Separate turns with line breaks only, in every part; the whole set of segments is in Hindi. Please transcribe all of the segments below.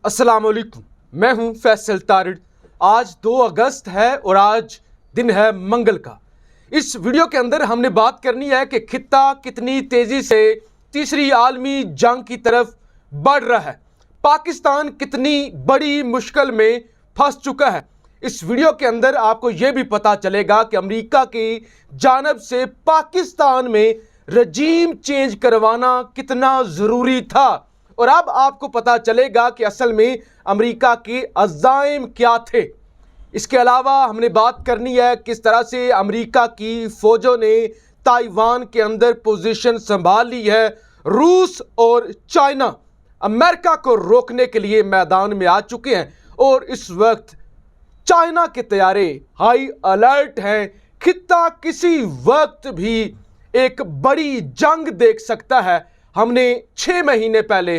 अस्सलाम वालेकुम, मैं हूं फैसल तारिड़। आज 2 अगस्त है और आज दिन है मंगल का। इस वीडियो के अंदर हमने बात करनी है कि खित्ता कितनी तेजी से तीसरी आलमी जंग की तरफ बढ़ रहा है, पाकिस्तान कितनी बड़ी मुश्किल में फंस चुका है। इस वीडियो के अंदर आपको यह भी पता चलेगा कि अमेरिका की जानब से पाकिस्तान में रजीम चेंज करवाना कितना ज़रूरी था, और अब आपको पता चलेगा कि असल में अमेरिका के अज़ाइम क्या थे। इसके अलावा हमने बात करनी है किस तरह से अमेरिका की फ़ौजों ने ताइवान के अंदर पोजीशन संभाल ली है। रूस और चाइना अमेरिका को रोकने के लिए मैदान में आ चुके हैं और इस वक्त चाइना के तैयारे हाई अलर्ट हैं। खित्ता किसी वक्त भी एक बड़ी जंग देख सकता है। हमने 6 महीने पहले,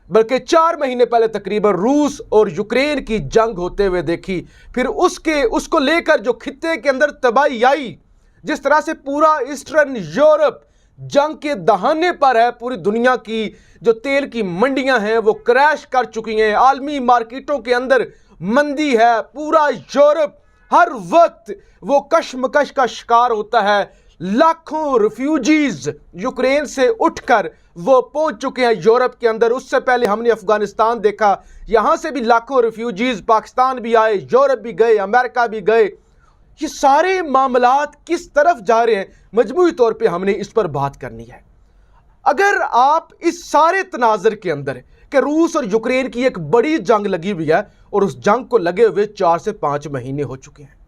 बल्कि 4 महीने पहले तकरीबन रूस और यूक्रेन की जंग होते हुए देखी। फिर उसको लेकर जो खित्ते के अंदर तबाही आई, जिस तरह से पूरा ईस्टर्न यूरोप जंग के दहाने पर है। पूरी दुनिया की जो तेल की मंडियां हैं वो क्रैश कर चुकी हैं, आलमी मार्केटों के अंदर मंदी है। पूरा यूरोप हर वक्त वो कशमकश का शिकार होता है। लाखों रिफ्यूजीज यूक्रेन से उठकर वो पहुंच चुके हैं यूरोप के अंदर। उससे पहले हमने अफगानिस्तान देखा, यहां से भी लाखों रिफ्यूजीज पाकिस्तान भी आए, यूरोप भी गए, अमेरिका भी गए। ये सारे मामलात किस तरफ जा रहे हैं, मजमूई तौर पे हमने इस पर बात करनी है। अगर आप इस सारे तनाजर के अंदर कि रूस और यूक्रेन की एक बड़ी जंग लगी हुई है और उस जंग को लगे हुए 4 से 5 महीने हो चुके हैं।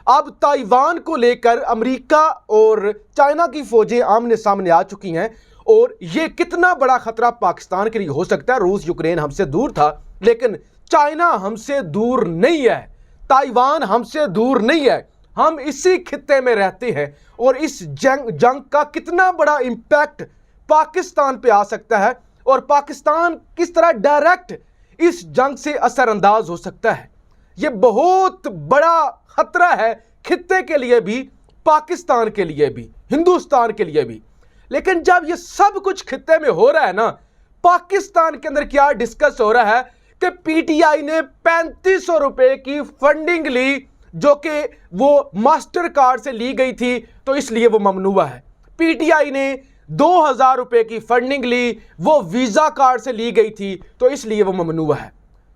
अब ताइवान को लेकर अमेरिका और चाइना की फौजें आमने सामने आ चुकी हैं और ये कितना बड़ा खतरा पाकिस्तान के लिए हो सकता है। रूस यूक्रेन हमसे दूर था, लेकिन चाइना हमसे दूर नहीं है, ताइवान हमसे दूर नहीं है। हम इसी खित्ते में रहते हैं और इस जंग का कितना बड़ा इंपैक्ट पाकिस्तान पे आ सकता है और पाकिस्तान किस तरह डायरेक्ट इस जंग से असरअंदाज हो सकता है, यह बहुत बड़ा खतरा है खित्ते के लिए भी, पाकिस्तान के लिए भी, हिंदुस्तान के लिए भी। लेकिन जब ये सब कुछ खित्ते में हो रहा है ना, पाकिस्तान के अंदर क्या डिस्कस हो रहा है कि पीटीआई ने 3500 रुपए की फंडिंग ली, जो कि वो मास्टर कार्ड से ली गई थी, तो इसलिए वो ममनुआ है। पीटीआई ने 2000 रुपए की फंडिंग ली, वो वीजा कार्ड से ली गई थी, तो इसलिए वो ममनुआ है।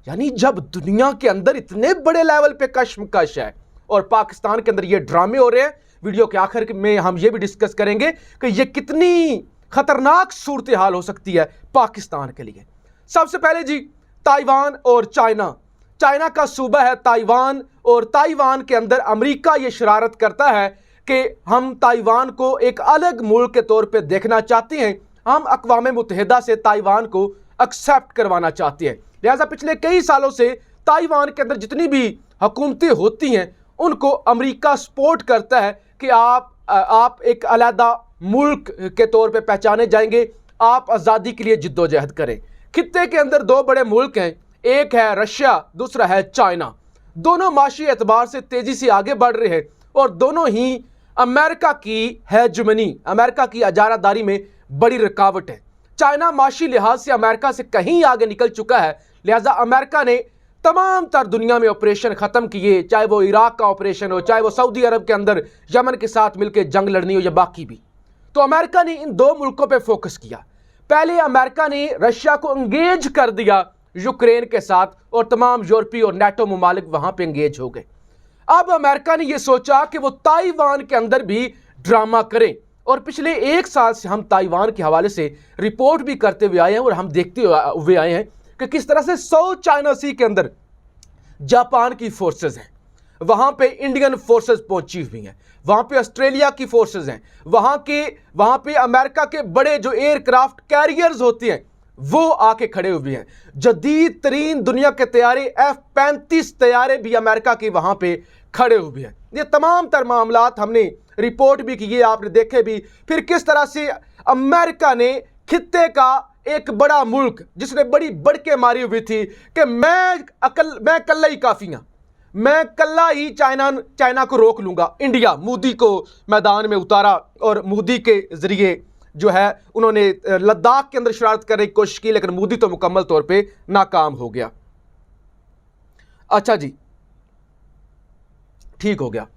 यानी जब दुनिया के अंदर इतने बड़े लेवल पे कशमकश है और पाकिस्तान के अंदर ये ड्रामे हो रहे हैं, वीडियो के आखिर में हम ये भी डिस्कस करेंगे कि ये कितनी खतरनाक सूरत हाल हो सकती है पाकिस्तान के लिए। सबसे पहले जी, ताइवान और चाइना। चाइना का सूबा है ताइवान और ताइवान के अंदर अमेरिका ये शरारत करता है कि हम ताइवान को एक अलग मुल्क के तौर पर देखना चाहते हैं, हम अक़वाम मुत्तहिदा से ताइवान को एक्सेप्ट करवाना चाहते हैं। लिहाजा पिछले कई सालों से ताइवान के अंदर जितनी भी हुकूमतें होती हैं उनको अमेरिका सपोर्ट करता है कि आप एक अलहदा मुल्क के तौर पे पहचाने जाएंगे, आप आज़ादी के लिए जिद्दोजहद करें। खित्ते के अंदर 2 बड़े मुल्क हैं, एक है रशिया, दूसरा है चाइना। दोनों माशी एतबार से तेज़ी से आगे बढ़ रहे हैं और दोनों ही अमेरिका की हेजमनी, अमेरिका की अजारादारी में बड़ी रुकावट है। चाइना माशी लिहाज से अमेरिका से कहीं आगे निकल चुका है, लिहाजा अमेरिका ने तमाम तर दुनिया में ऑपरेशन ख़त्म किए, चाहे वो इराक का ऑपरेशन हो, चाहे वो सऊदी अरब के अंदर यमन के साथ मिलकर जंग लड़नी हो या बाकी भी। तो अमेरिका ने इन 2 मुल्कों पे फोकस किया। पहले अमेरिका ने रशिया को इंगेज कर दिया यूक्रेन के साथ और तमाम यूरोपीय और नेटो ममालिक वहां पे इंगेज हो गए। अब अमेरिका ने यह सोचा कि वो ताइवान के अंदर भी ड्रामा करें और पिछले 1 साल से हम ताइवान के हवाले से रिपोर्ट भी करते हुए आए हैं और हम देखते हुए आए हैं कि किस तरह से साउथ चाइना सी के अंदर जापान की फोर्सेस हैं, वहां पे इंडियन फोर्सेस पहुंची हुई हैं, वहां पे ऑस्ट्रेलिया की फोर्सेस हैं, वहां पे अमेरिका के बड़े जो एयरक्राफ्ट कैरियर्स होते हैं वो आके खड़े हुए हैं। जदीद तरीन दुनिया के तैयारे F-35 तैयारे भी अमेरिका के वहां पे खड़े हुए हैं। ये तमाम तर मामलात हमने रिपोर्ट भी किए, आपने देखे भी। फिर किस तरह से अमेरिका ने खित्ते का एक बड़ा मुल्क जिसने बड़ी बढ़के मारी हुई थी कि मैं कल्ला ही काफ़ी हूं, मैं कल्ला ही चाइना को रोक लूंगा। इंडिया मोदी को मैदान में उतारा और मोदी के जरिए जो है उन्होंने लद्दाख के अंदर शरारत करने की कोशिश की, लेकिन मोदी तो मुकम्मल तौर पे नाकाम हो गया। अच्छा जी, ठीक हो गया।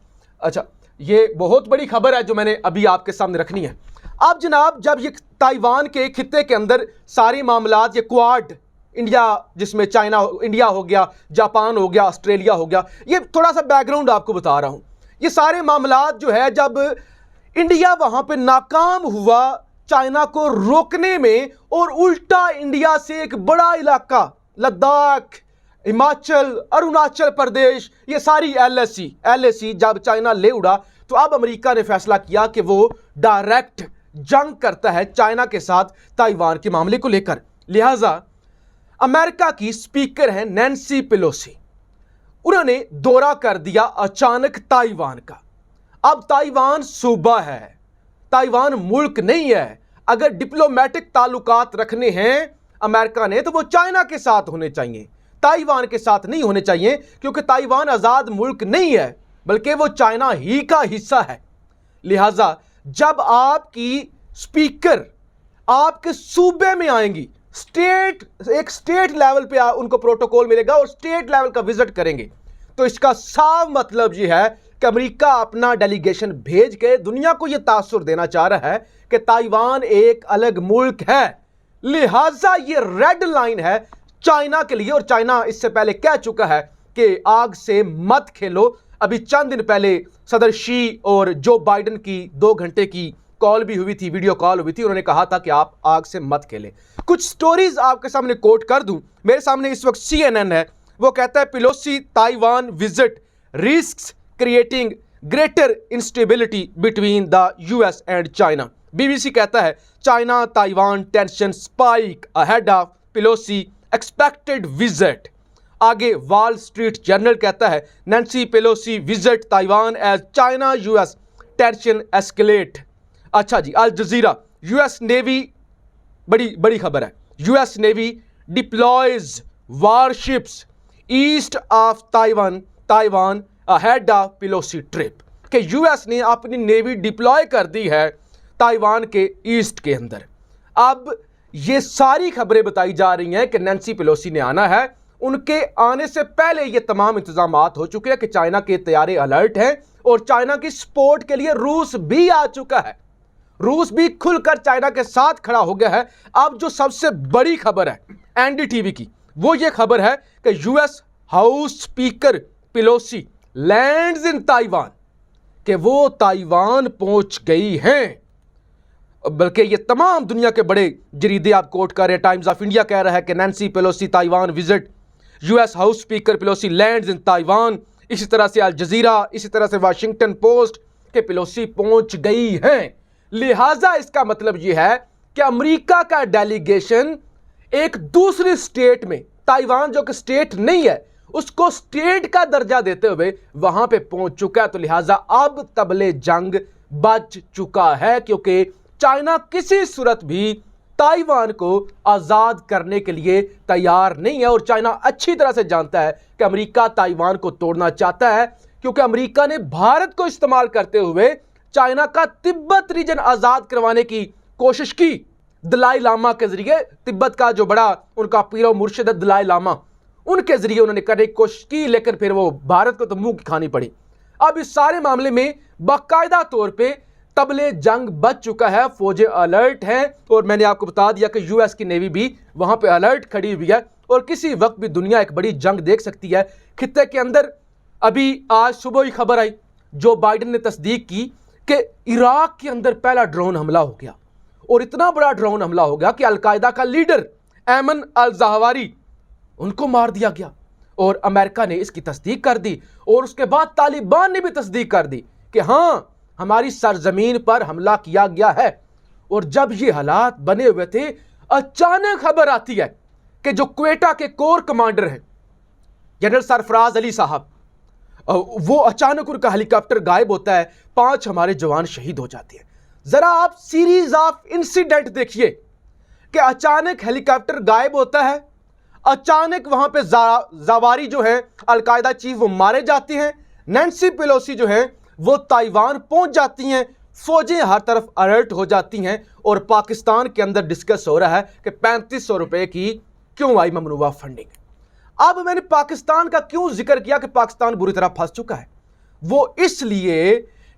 अच्छा, ये बहुत बड़ी खबर है जो मैंने अभी आपके सामने रखनी है। अब जनाब, जब ये ताइवान के खित्ते के अंदर सारी मामलात, ये क्वाड इंडिया, जिसमें चाइना, इंडिया हो गया, जापान हो गया, ऑस्ट्रेलिया हो गया, ये थोड़ा सा बैकग्राउंड आपको बता रहा हूं। ये सारे मामलात जो है, जब इंडिया वहां पे नाकाम हुआ चाइना को रोकने में, और उल्टा इंडिया से एक बड़ा इलाका लद्दाख, हिमाचल, अरुणाचल प्रदेश, ये सारी एलएसी जब चाइना ले उड़ा, तो अब अमेरिका ने फैसला किया कि वो डायरेक्ट जंग करता है चाइना के साथ ताइवान के मामले को लेकर। लिहाजा अमेरिका की स्पीकर हैं नैन्सी पेलोसी, उन्होंने दौरा कर दिया अचानक ताइवान का। अब ताइवान सूबा है, ताइवान मुल्क नहीं है। अगर डिप्लोमेटिक ताल्लुकात रखने हैं अमेरिका ने, तो वो चाइना के साथ होने चाहिए, ताइवान के साथ नहीं होने चाहिए, क्योंकि ताइवान आजाद मुल्क नहीं है, बल्कि वो चाइना ही का हिस्सा है। लिहाजा जब आपकी स्पीकर आपके सूबे में आएंगी, एक स्टेट लेवल पे उनको प्रोटोकॉल मिलेगा और स्टेट लेवल का विजिट करेंगे, तो इसका साफ मतलब यह है कि अमेरिका अपना डेलीगेशन भेज के दुनिया को यह तासुर देना चाह रहा है कि ताइवान एक अलग मुल्क है। लिहाजा यह रेड लाइन है चाइना के लिए, और चाइना इससे पहले कह चुका है कि आग से मत खेलो। अभी चंद दिन पहले सदर शी और जो बाइडेन की 2 घंटे की कॉल भी हुई थी, वीडियो कॉल हुई थी, उन्होंने कहा था कि आप आग से मत खेलें। कुछ स्टोरीज आपके सामने कोट कर दूं। मेरे सामने इस वक्त CNN है, वो कहता है Pelosi Taiwan visit risks creating greater instability between the US and China. BBC कहता है China Taiwan tension spike ahead of Pelosi expected visit. आगे वॉल स्ट्रीट जर्नल कहता है Nancy Pelosi visit Taiwan as China US tension escalate. अच्छा जी, अल जजीरा, US नेवी, बड़ी खबर है, US navy deploys warships east of Taiwan ahead of Pelosi trip. कि US ने अपनी नेवी डिप्लॉय कर दी है ताइवान के ईस्ट के अंदर। अब ये सारी खबरें बताई जा रही हैं कि नैन्सी पेलोसी ने आना है। उनके आने से पहले ये तमाम इंतजाम हो चुके हैं कि चाइना के तैयारे अलर्ट हैं, और चाइना की सपोर्ट के लिए रूस भी आ चुका है। रूस भी खुलकर चाइना के साथ खड़ा हो गया है। अब जो सबसे बड़ी खबर है NDTV की, वो ये खबर है कि US house speaker Pelosi lands in Taiwan, कि वो ताइवान पहुंच गई हैं। बल्कि ये तमाम दुनिया के बड़े जरीदे आप कोट कर रहे हैं। टाइम्स ऑफ इंडिया कह रहा है कि Nancy Pelosi Taiwan visit, US house speaker Pelosi lands in Taiwan. इसी तरह से अल जजीरा, इसी तरह से वाशिंगटन पोस्ट के पेलोसी पहुंच गई हैं। लिहाजा इसका मतलब यह है कि अमेरिका का डेलीगेशन एक दूसरी स्टेट में, ताइवान जो कि स्टेट नहीं है, उसको स्टेट का दर्जा देते हुए वहां पे पहुंच चुका है। तो लिहाजा अब तबले जंग बच चुका है, क्योंकि चाइना किसी सूरत भी ताइवान को आजाद करने के लिए तैयार नहीं है। और चाइना अच्छी तरह से जानता है कि अमेरिका ताइवान को तोड़ना चाहता है, क्योंकि अमेरिका ने भारत को इस्तेमाल करते हुए चाइना का तिब्बत रीजन आजाद करवाने की कोशिश की। दलाई लामा के जरिए, तिब्बत का जो बड़ा उनका पीरो मुर्शिद है दलाई लामा, उनके जरिए उन्होंने करने की कोशिश की, लेकिन फिर वो भारत को तो मुंह की खानी पड़ी। अब इस सारे मामले में बाकायदा तौर पे तबले जंग बच चुका है, फौजें अलर्ट हैं, और मैंने आपको बता दिया कि US की नेवी भी वहां पे अलर्ट खड़ी हुई है, और किसी वक्त भी दुनिया एक बड़ी जंग देख सकती है खित्ते के अंदर। अभी आज सुबह ही खबर आई, जो बाइडेन ने तस्दीक की कि इराक के अंदर पहला ड्रोन हमला हो गया, और इतना बड़ा ड्रोन हमला हो गया कि अलकायदा का लीडर ऐमन अल ज़वाहिरी, उनको मार दिया गया। और अमेरिका ने इसकी तस्दीक कर दी, और उसके बाद तालिबान ने भी तस्दीक कर दी कि हाँ, हमारी सरजमीन पर हमला किया गया है। और जब ये हालात बने हुए थे, अचानक खबर आती है कि जो क्वेटा के कोर कमांडर हैं जनरल सरफराज अली साहब, वो अचानक उनका हेलीकॉप्टर गायब होता है, 5 हमारे जवान शहीद हो जाते हैं। जरा आप सीरीज ऑफ इंसिडेंट देखिए कि अचानक हेलीकॉप्टर गायब होता है, अचानक वहां पे ज़वाहिरी जो है अलकायदा चीफ, वो मारे जाते हैं। नैन्सी पेलोसी जो है वो ताइवान पहुंच जाती हैं, फौजें हर तरफ अलर्ट हो जाती हैं, और पाकिस्तान के अंदर डिस्कस हो रहा है कि 3500 रुपए की क्यों आई ममनूआ फंडिंग। अब मैंने पाकिस्तान का क्यों जिक्र किया कि पाकिस्तान बुरी तरह फंस चुका है, वो इसलिए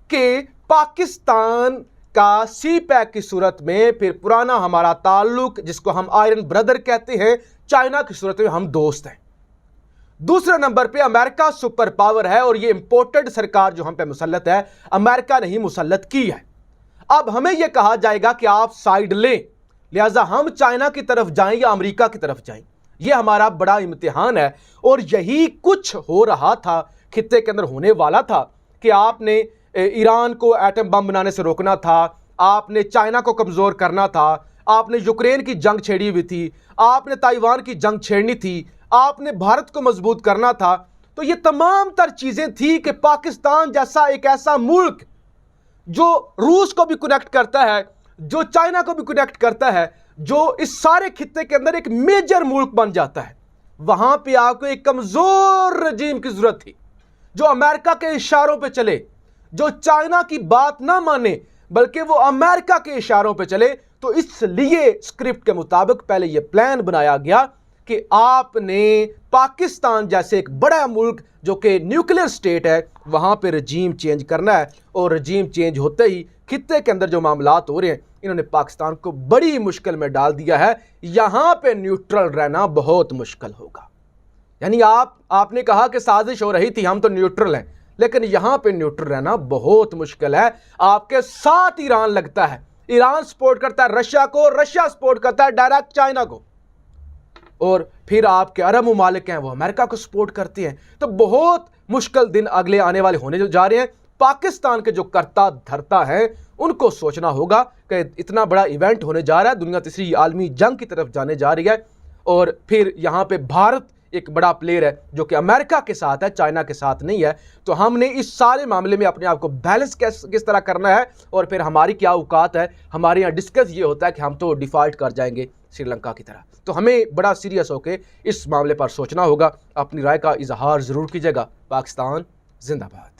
कि पाकिस्तान का सी पैक की सूरत में फिर पुराना हमारा ताल्लुक, जिसको हम आयरन ब्रदर कहते हैं, चाइना की सूरत में हम दोस्त हैं। दूसरे नंबर पे अमेरिका सुपर पावर है और ये इंपोर्टेड सरकार जो हम पे मुसल्लत है, अमेरिका ने ही मुसल्लत की है। अब हमें यह कहा जाएगा कि आप साइड लें, लिहाजा हम चाइना की तरफ जाएं या अमेरिका की तरफ जाएं, यह हमारा बड़ा इम्तिहान है। और यही कुछ हो रहा था, खित्ते के अंदर होने वाला था कि आपने ईरान को एटम बम बनाने से रोकना था, आपने चाइना को कमजोर करना था, आपने यूक्रेन की जंग छेड़ी हुई थी, आपने ताइवान की जंग छेड़नी थी, आपने भारत को मजबूत करना था। तो ये तमाम तर चीजें थी कि पाकिस्तान जैसा एक ऐसा मुल्क जो रूस को भी कनेक्ट करता है, जो चाइना को भी कनेक्ट करता है, जो इस सारे खित्ते के अंदर एक मेजर मुल्क बन जाता है, वहां पे आपको एक कमजोर रजीम की जरूरत थी जो अमेरिका के इशारों पे चले, जो चाइना की बात ना माने बल्कि वो अमेरिका के इशारों पे चले। तो इसलिए स्क्रिप्ट के मुताबिक पहले यह प्लान बनाया गया कि आपने पाकिस्तान जैसे एक बड़ा मुल्क जो कि न्यूक्लियर स्टेट है, वहां पे रजीम चेंज करना है। और रजीम चेंज होते ही खित्ते के अंदर जो मामलात हो रहे हैं, इन्होंने पाकिस्तान को बड़ी मुश्किल में डाल दिया है। यहां पे न्यूट्रल रहना बहुत मुश्किल होगा। यानी आपने कहा कि साजिश हो रही थी, हम तो न्यूट्रल हैं, लेकिन यहां पे न्यूट्रल रहना बहुत मुश्किल है। आपके साथ ईरान लगता है, ईरान सपोर्ट करता है रशिया को, रशिया सपोर्ट करता है डायरेक्ट चाइना को, और फिर आपके अरब ममालिक हैं वो अमेरिका को सपोर्ट करते हैं। तो बहुत मुश्किल दिन अगले आने वाले होने जो जा रहे हैं। पाकिस्तान के जो करता धरता है उनको सोचना होगा कि इतना बड़ा इवेंट होने जा रहा है, दुनिया तीसरी आलमी जंग की तरफ जाने जा रही है, और फिर यहाँ पे भारत एक बड़ा प्लेयर है जो कि अमेरिका के साथ है, चाइना के साथ नहीं है। तो हमने इस सारे मामले में अपने आप को बैलेंस किस तरह करना है, और फिर हमारी क्या औकात है। हमारे यहाँ डिस्कस ये होता है कि हम तो डिफॉल्ट कर जाएंगे श्रीलंका की तरह। तो हमें बड़ा सीरियस होकर इस मामले पर सोचना होगा। अपनी राय का इजहार ज़रूर कीजिएगा। पाकिस्तान जिंदाबाद।